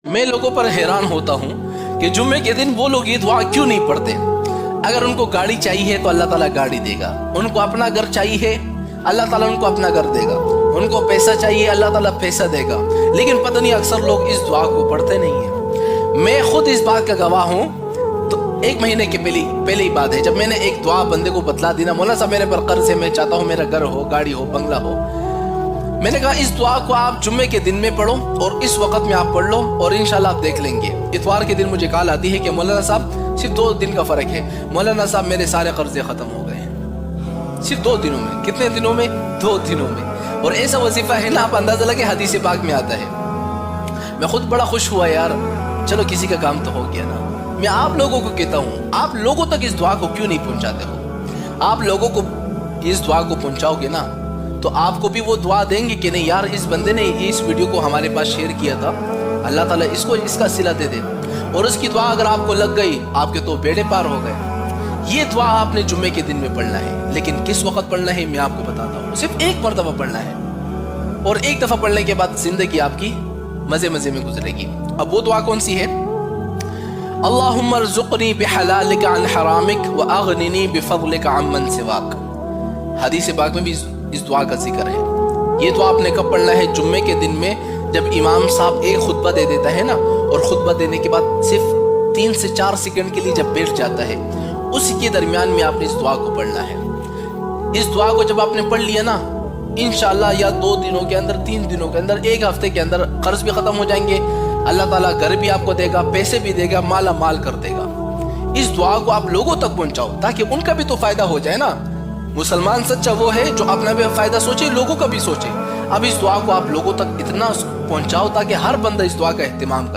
میں لوگوں پر حیران ہوتا ہوں کہ جمعے کے دن وہ لوگ یہ دعا کیوں نہیں پڑھتے۔ اگر ان کو گاڑی چاہیے تو اللہ تعالیٰ گاڑی دے گا، ان کو اپنا گھر چاہیے اللہ تعالیٰ ان کو اپنا گھر دے گا، ان کو پیسہ چاہیے اللہ تعالیٰ پیسہ دے گا، لیکن پتہ نہیں اکثر لوگ اس دعا کو پڑھتے نہیں ہیں۔ میں خود اس بات کا گواہ ہوں۔ تو ایک مہینے کے پہلی بات ہے جب میں نے ایک دعا بندے کو بتلا دی نا، مولانا صاحب میرے پر قرض ہے، میں چاہتا ہوں میرا گھر ہو، گاڑی ہو، بنگلہ ہو۔ میں نے کہا اس دعا کو آپ جمعے کے دن میں پڑھو اور اس وقت میں آپ پڑھ لو اور انشاءاللہ آپ دیکھ لیں گے۔ اتوار کے دن مجھے کال آتی ہے کہ مولانا صاحب صرف 2 دن کا فرق ہے، مولانا صاحب میرے سارے قرضے ختم ہو گئے ہیں صرف 2 دنوں میں۔ کتنے دنوں میں؟ 2 دنوں میں۔ اور ایسا وظیفہ ہے نا، آپ اندازہ لگے حدیث پاک میں آتا ہے۔ میں خود بڑا خوش ہوا یار، چلو کسی کا کام تو ہو گیا نا۔ میں آپ لوگوں کو کہتا ہوں، آپ لوگوں تک اس دعا کو کیوں نہیں پہنچاتے ہو؟ آپ لوگوں کو اس دعا کو پہنچاؤ گے نا تو آپ کو بھی وہ دعا دیں گے کہ نہیں یار اس بندے نے اس ویڈیو کو ہمارے پاس شیئر کیا تھا، اللہ تعالیٰ اس کو اس کا صلہ دے دے، اور اس کی دعا اگر آپ کو لگ گئی آپ کے تو بیڑے پار ہو گئے۔ یہ دعا آپ نے جمعے کے دن میں پڑھنا ہے، لیکن کس وقت پڑھنا ہے میں آپ کو بتاتا ہوں۔ صرف ایک مرتبہ پڑھنا ہے اور ایک دفعہ پڑھنے کے بعد زندگی آپ کی مزے مزے میں گزرے گی۔ اب وہ دعا کون سی ہے؟ اللہم ارزقنی بحلالک عن حرامک واغننی بفضلک عن من سواک۔ حدیث پاک میں بھی اس دعا کا ذکر ہے۔ یہ دعا آپ نے کب پڑھنا ہے؟ جمعے کے دن میں، جب امام صاحب ایک خطبہ دے دیتا ہے نا، اور خطبہ دینے کے بعد صرف 3 سے 4 سیکنڈ کے لیے جب بیٹھ جاتا ہے، اسی کے درمیان میں آپ نے اس دعا کو پڑھنا ہے۔ اس دعا کو جب آپ نے پڑھ لیا نا، انشاءاللہ یا 2 دنوں کے اندر، 3 دنوں کے اندر، 1 ہفتے کے اندر قرض بھی ختم ہو جائیں گے، اللہ تعالیٰ گھر بھی آپ کو دے گا، پیسے بھی دے گا، مالا مال کر دے گا۔ اس دعا کو آپ لوگوں تک پہنچاؤ تاکہ ان کا بھی تو فائدہ ہو جائے نا۔ مسلمان سچا وہ ہے جو اپنا بھی فائدہ سوچے، لوگوں کا بھی سوچے۔ اب اس دعا کو آپ لوگوں تک اتنا پہنچاؤ تاکہ ہر بندہ اس دعا کا اہتمام کرے۔